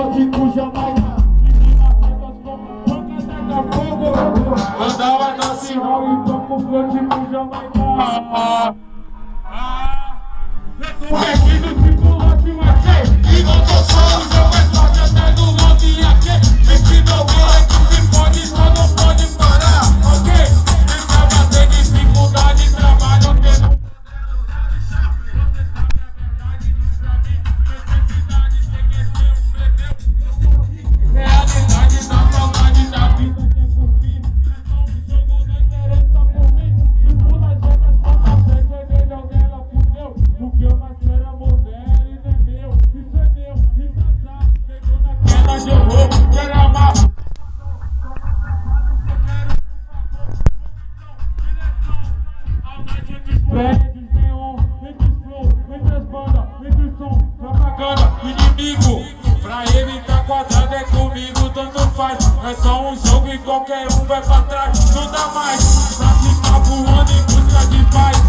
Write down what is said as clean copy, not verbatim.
gótico, Jamaica. Menina, senta as fogo, banca, taca fogo. Andava na sinal e toco o gótico, Jamaica. Eu tô regido tipo lote, mas e não tô só, o jogo é sorte até do lobby aqui. Esse meu é que se pode, só não pode parar, ok? Esse é bater dificuldade, trabalho, tendo. Realidade da saudade da vida que é por mim. É só um jogo, não interessa por mim. Tipo nas jogas pra frente, é dele, alguém ela fudeu. O que eu mais quero é amor dela e não é meu. Isso é meu, descansar. Pegou na queda de horror, quero amar. Prédios, neon, entre os flow, entre as bandas, entre o som, propaganda, inimigo. Pra ele tá quadrado, é comigo, tanto faz. É só um jogo e qualquer um vai pra trás, não dá mais. Pra ficar voando em busca de paz.